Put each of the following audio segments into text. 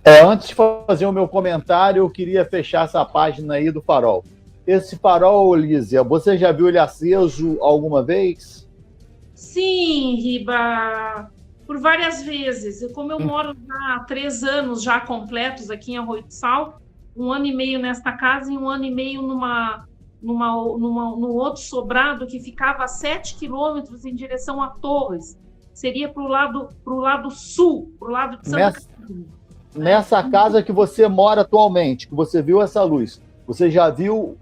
Antes de fazer o meu comentário, eu queria fechar essa página aí do farol. Esse farol, Lísia, você já viu ele aceso alguma vez? Sim, Riba, por várias vezes. Como eu moro há 3 anos já completos aqui em Arroio do Sal, 1 ano e meio nesta casa e 1 ano e meio no outro sobrado que ficava a 7 quilômetros em direção a Torres. Seria pro lado sul, para o lado de Santa Nessa, Catarina. Né? nessa casa que você mora atualmente, que você viu essa luz, você já viu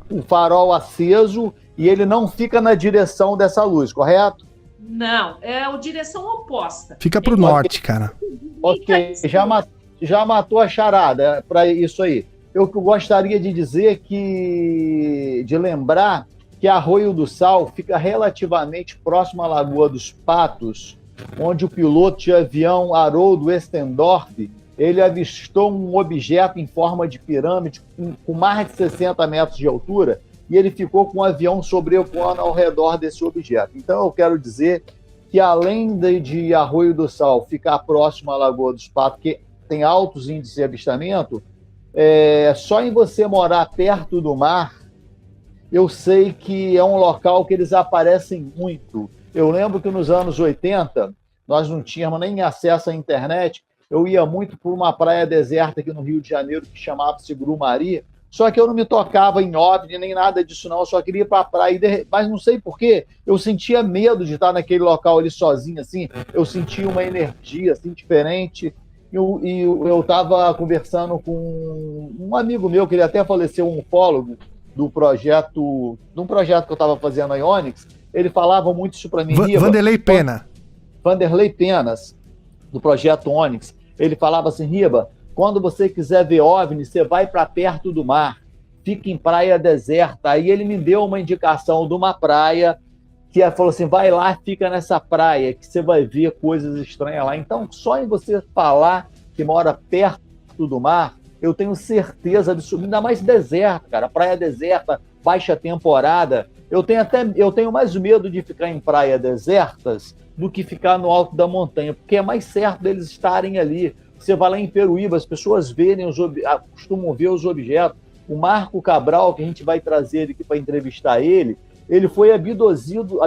o farol aceso e ele não fica na direção dessa luz, correto? Não, é a direção oposta. Fica pro Ele norte, cara. fica à Ok, esquerda. já matou a charada para isso aí. Eu gostaria de dizer de lembrar que Arroio do Sal fica relativamente próximo à Lagoa dos Patos, onde o piloto de avião Haroldo Westendorf, ele avistou um objeto em forma de pirâmide com mais de 60 metros de altura e ele ficou com o avião sobrevoando ao redor desse objeto. Então eu quero dizer que além de Arroio do Sal ficar próximo à Lagoa dos Patos, que tem altos índices de avistamento, só em você morar perto do mar, eu sei que é um local que eles aparecem muito. Eu lembro que nos anos 80, nós não tínhamos nem acesso à internet, eu ia muito por uma praia deserta aqui no Rio de Janeiro, que chamava-se Grumari, só que eu não me tocava em OVNI, nem nada disso não, eu só queria ir para a praia, mas não sei porquê, eu sentia medo de estar naquele local ali sozinho, assim, eu sentia uma energia assim, diferente, e eu estava conversando com um amigo meu, que ele até faleceu, um ufólogo, de um projeto que eu estava fazendo na Ionix, ele falava muito isso para mim, Riva, Vanderlei Pena. Vanderlei Penas, do projeto Onyx, ele falava assim, Riba, quando você quiser ver OVNI, você vai para perto do mar, fica em praia deserta. Aí ele me deu uma indicação de uma praia, que ele falou assim, vai lá, fica nessa praia, que você vai ver coisas estranhas lá. Então, só em você falar que mora perto do mar, eu tenho certeza absoluta, ainda mais deserto, cara, praia deserta, baixa temporada. Eu tenho mais medo de ficar em praia desertas do que ficar no alto da montanha, porque é mais certo deles estarem ali. Você vai lá em Peruíba, as pessoas costumam ver os objetos. O Marco Cabral, que a gente vai trazer aqui para entrevistar ele foi abduzido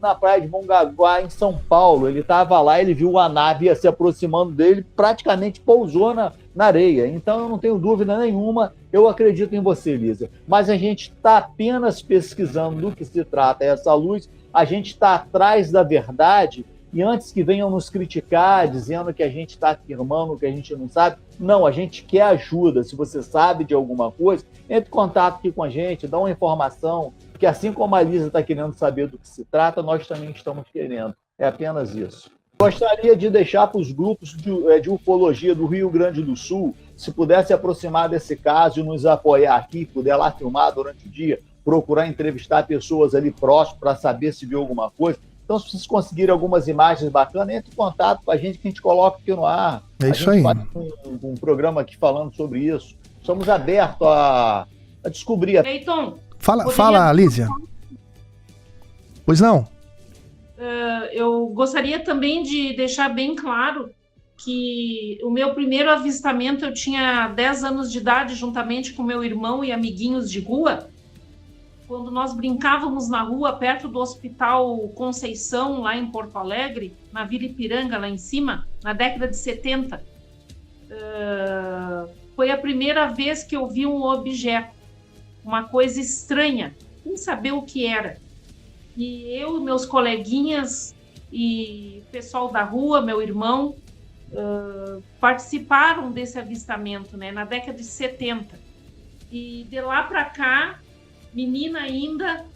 na praia de Mongaguá, em São Paulo. Ele estava lá, ele viu a nave se aproximando dele, praticamente pousou na areia. Então eu não tenho dúvida nenhuma, eu acredito em você, Elisa. Mas a gente está apenas pesquisando do que se trata essa luz, a gente está atrás da verdade, e antes que venham nos criticar, dizendo que a gente está afirmando que a gente não sabe, não, a gente quer ajuda. Se você sabe de alguma coisa, entre em contato aqui com a gente, dá uma informação, porque assim como a Lisa está querendo saber do que se trata, nós também estamos querendo. É apenas isso. Gostaria de deixar para os grupos de ufologia do Rio Grande do Sul, se puder se aproximar desse caso e nos apoiar aqui, puder lá filmar durante o dia, procurar entrevistar pessoas ali próximas para saber se viu alguma coisa. Então, se vocês conseguirem algumas imagens bacanas, entre em contato com a gente que a gente coloca aqui no ar. É isso aí. A gente faz um programa aqui falando sobre isso. Somos abertos a descobrir. Leiton, Fala, Lísia. Pois não? Eu gostaria também de deixar bem claro que o meu primeiro avistamento eu tinha 10 anos de idade, juntamente com meu irmão e amiguinhos de rua, quando nós brincávamos na rua, perto do Hospital Conceição, lá em Porto Alegre, na Vila Ipiranga, lá em cima, na década de 70. Foi a primeira vez que eu vi um objeto, uma coisa estranha, sem saber o que era. E eu, meus coleguinhas e o pessoal da rua, meu irmão, participaram desse avistamento, né, na década de 70. E de lá para cá, menina ainda,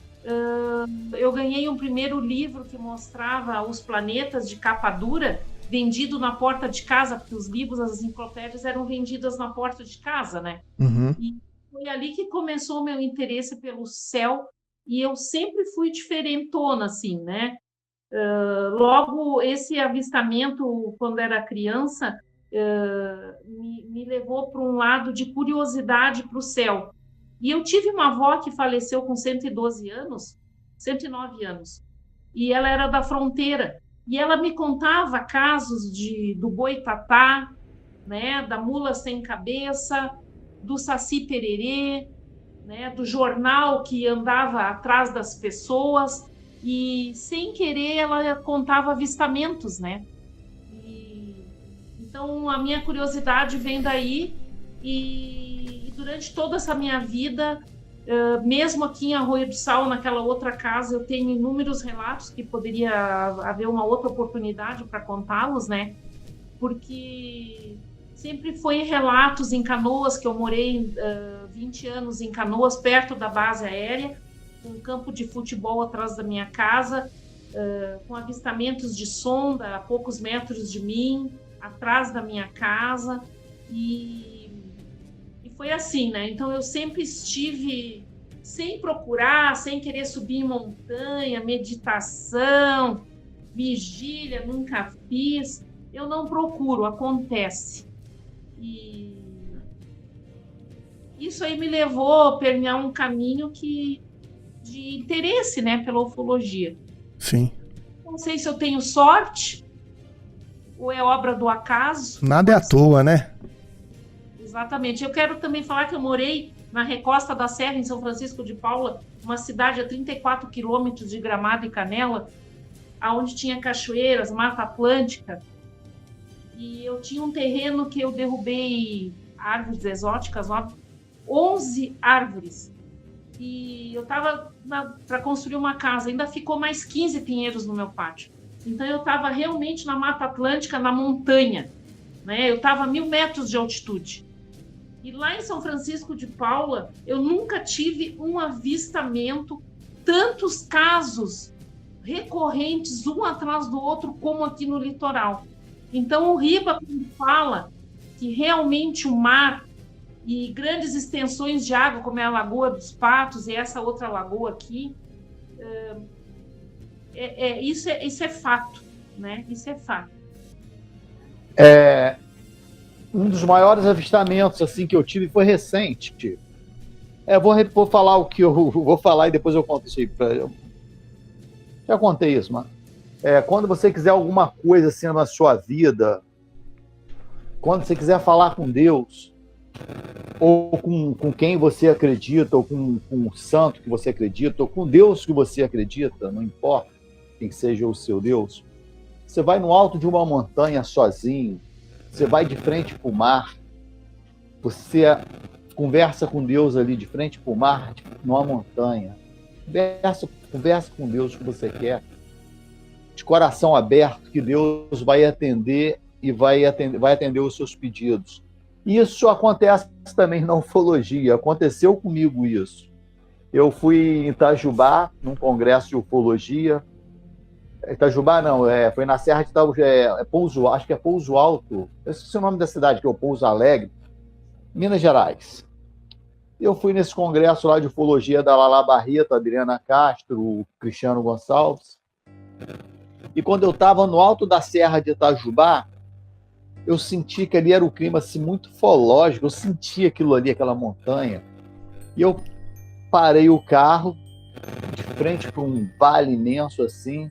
eu ganhei um primeiro livro que mostrava os planetas de capa dura, vendido na porta de casa, porque os livros, as enciclopédias eram vendidas na porta de casa, né? Uhum. E foi ali que começou o meu interesse pelo céu, e eu sempre fui diferentona, assim, né? Logo, esse avistamento, quando era criança, me levou para um lado de curiosidade para o céu. E eu tive uma avó que faleceu com 112 anos, 109 anos, e ela era da fronteira. E ela me contava casos do boitatá, né, da mula sem cabeça, do saci pererê, né, do jornal que andava atrás das pessoas, e sem querer ela contava avistamentos, né? Então a minha curiosidade vem daí, e durante toda essa minha vida, mesmo aqui em Arroio do Sal, naquela outra casa, eu tenho inúmeros relatos que poderia haver uma outra oportunidade para contá-los, né? Porque sempre foi relatos em Canoas, que eu morei 20 anos em Canoas, perto da base aérea, com um campo de futebol atrás da minha casa, com avistamentos de sonda a poucos metros de mim, atrás da minha casa, e foi assim, né? Então eu sempre estive sem procurar, sem querer subir em montanha, meditação, vigília, nunca fiz. Eu não procuro, acontece. E isso aí me levou a permear um caminho de interesse, né, pela ufologia. Sim. Não sei se eu tenho sorte ou é obra do acaso. Nada é à toa, né? Exatamente. Eu quero também falar que eu morei na Recosta da Serra, em São Francisco de Paula, uma cidade a 34 quilômetros de Gramado e Canela, onde tinha cachoeiras, Mata Atlântica. E eu tinha um terreno que eu derrubei árvores exóticas, 11 árvores. E eu estava para construir uma casa, ainda ficou mais 15 pinheiros no meu pátio. Então eu estava realmente na Mata Atlântica, na montanha, né? Eu estava a 1.000 metros de altitude. E lá em São Francisco de Paula, eu nunca tive um avistamento, tantos casos recorrentes, um atrás do outro, como aqui no litoral. Então o Riba, quando fala que realmente o mar e grandes extensões de água, como é a Lagoa dos Patos e essa outra lagoa aqui, isso é fato, né? Isso é fato. Um dos maiores avistamentos assim que eu tive foi recente. Vou falar o que eu vou falar e depois eu conto isso aí. Já contei isso, mano. Quando você quiser alguma coisa assim na sua vida, quando você quiser falar com Deus, ou com quem você acredita, ou com o santo que você acredita, ou com Deus que você acredita, não importa quem seja o seu Deus, você vai no alto de uma montanha sozinho, você vai de frente para o mar, você conversa com Deus ali de frente para o mar, numa montanha, conversa com Deus o que você quer, de coração aberto, que Deus vai atender e vai atender os seus pedidos. Isso acontece também na ufologia, aconteceu comigo isso. Eu fui em Itajubá, num congresso de ufologia. Itajubá não, foi na Serra de Pouso, acho que é Pouso Alto, eu esqueci o nome da cidade, que é o Pouso Alegre, Minas Gerais. Eu fui nesse congresso lá de ufologia da Lala Barreto, Adriana Castro, o Cristiano Gonçalves. E quando eu estava no alto da Serra de Itajubá, eu senti que ali era um clima assim, muito ufológico, eu senti aquilo ali, aquela montanha. E eu parei o carro de frente para um vale imenso assim.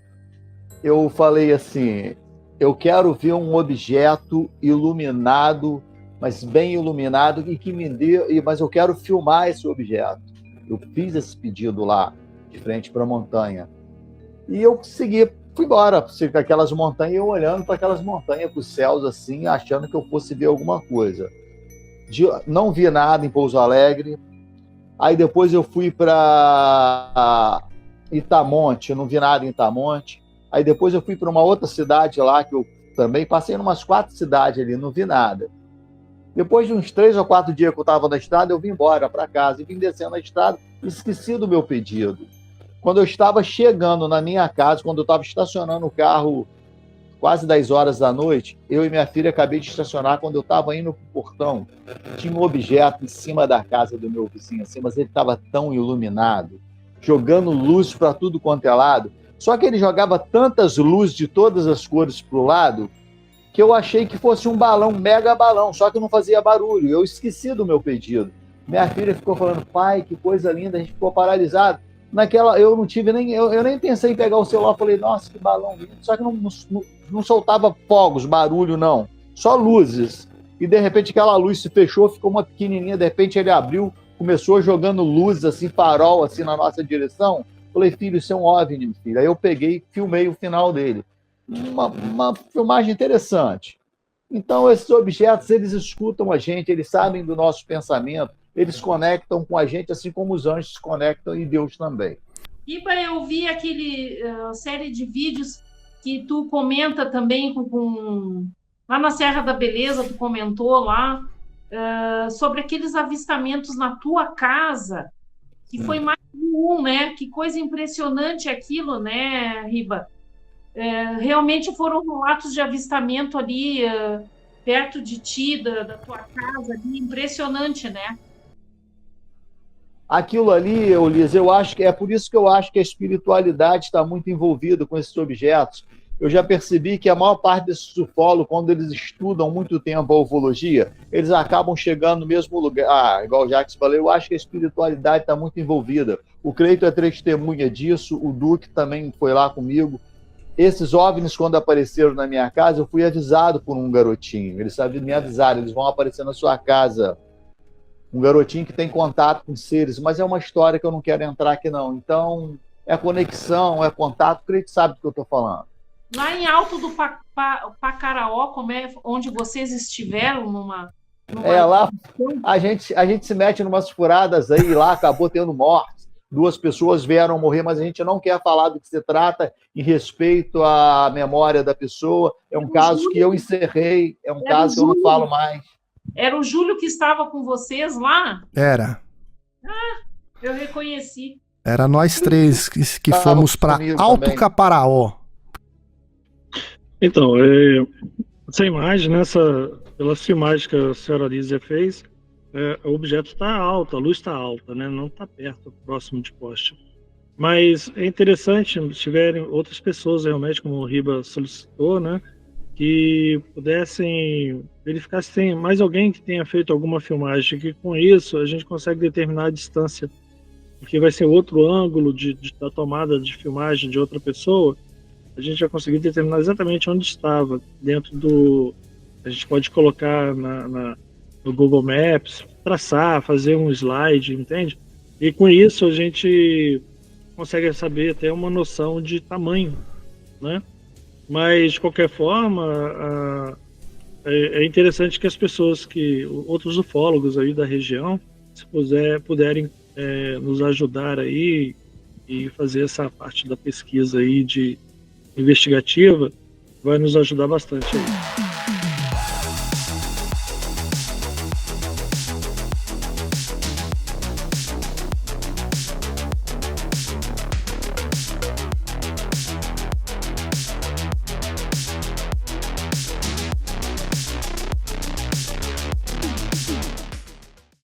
Eu falei assim, eu quero ver um objeto iluminado, mas bem iluminado, e que me dê, mas eu quero filmar esse objeto. Eu fiz esse pedido lá, de frente para a montanha. E eu fui embora, com aquelas montanhas, eu olhando para aquelas montanhas, para os céus, assim, achando que eu fosse ver alguma coisa. Não vi nada em Pouso Alegre. Aí depois eu fui para Itamonte, eu não vi nada em Itamonte. Aí depois eu fui para uma outra cidade lá, que eu também passei em umas 4 cidades ali, não vi nada. Depois de uns 3 ou 4 dias que eu estava na estrada, eu vim embora para casa, e vim descendo a estrada, esqueci do meu pedido. Quando eu estava chegando na minha casa, quando eu estava estacionando o carro, quase 10 horas da noite, eu e minha filha acabei de estacionar. Quando eu estava indo para o portão, tinha um objeto em cima da casa do meu vizinho, assim, mas ele estava tão iluminado, jogando luz para tudo quanto é lado. Só que ele jogava tantas luzes de todas as cores para o lado, que eu achei que fosse um balão, um mega balão, só que não fazia barulho. Eu esqueci do meu pedido. Minha filha ficou falando, pai, que coisa linda, a gente ficou paralisado. eu não tive nem, eu nem pensei em pegar o celular, falei, nossa, que balão lindo, só que não soltava fogos, barulho, não, só luzes, e de repente aquela luz se fechou, ficou uma pequenininha, de repente ele abriu, começou jogando luzes, assim, farol, assim, na nossa direção, falei, filho, isso é um OVNI, filho, aí eu peguei, filmei o final dele, uma filmagem interessante. Então, esses objetos, eles escutam a gente, eles sabem do nosso pensamento, eles conectam com a gente, assim como os anjos se conectam em Deus também. Riba, eu vi aquele série de vídeos que tu comenta também lá na Serra da Beleza, tu comentou lá, sobre aqueles avistamentos na tua casa, que foi mais de um, né? Que coisa impressionante aquilo, né, Riba? Realmente foram relatos de avistamento ali perto de ti, da tua casa, ali, impressionante, né? Aquilo ali, Eulise, eu acho que é por isso que eu acho que a espiritualidade está muito envolvida com esses objetos. Eu já percebi que a maior parte desses ufólogos, quando eles estudam muito tempo a ufologia, eles acabam chegando no mesmo lugar. Igual o Jacques falou, eu acho que a espiritualidade está muito envolvida. O Cleito é testemunha disso, o Duque também foi lá comigo. Esses OVNIs, quando apareceram na minha casa, eu fui avisado por um garotinho. Eles sabiam me avisar, eles vão aparecer na sua casa. Um garotinho que tem contato com seres, mas é uma história que eu não quero entrar aqui, não. Então, é conexão, é contato, o Cleito sabe do que eu estou falando. Lá em Alto do Pacaraó, como é, onde vocês estiveram numa... Lá a gente se mete em umas furadas aí, lá acabou tendo mortes. 2 pessoas vieram morrer, mas a gente não quer falar do que se trata em respeito à memória da pessoa. É um caso que eu encerrei, é um caso que eu não falo mais. Era o Júlio que estava com vocês lá? Era. Eu reconheci. Era nós 3 que fomos para Alto também. Caparaó. Então, essa imagem, pelas filmagens que a senhora Lízia fez, o objeto está alto, a luz está alta, né? Não está perto, próximo de poste. Mas é interessante se tiverem outras pessoas realmente, como o Riba solicitou, né? Que pudessem verificar se tem mais alguém que tenha feito alguma filmagem, que com isso a gente consegue determinar a distância, porque vai ser outro ângulo da tomada de filmagem de outra pessoa, a gente vai conseguir determinar exatamente onde estava, dentro do... A gente pode colocar no Google Maps, traçar, fazer um slide, entende? E com isso a gente consegue saber até uma noção de tamanho, né? Mas, de qualquer forma, é interessante que as pessoas, outros ufólogos aí da região, se puderem nos ajudar aí e fazer essa parte da pesquisa aí investigativa, vai nos ajudar bastante aí.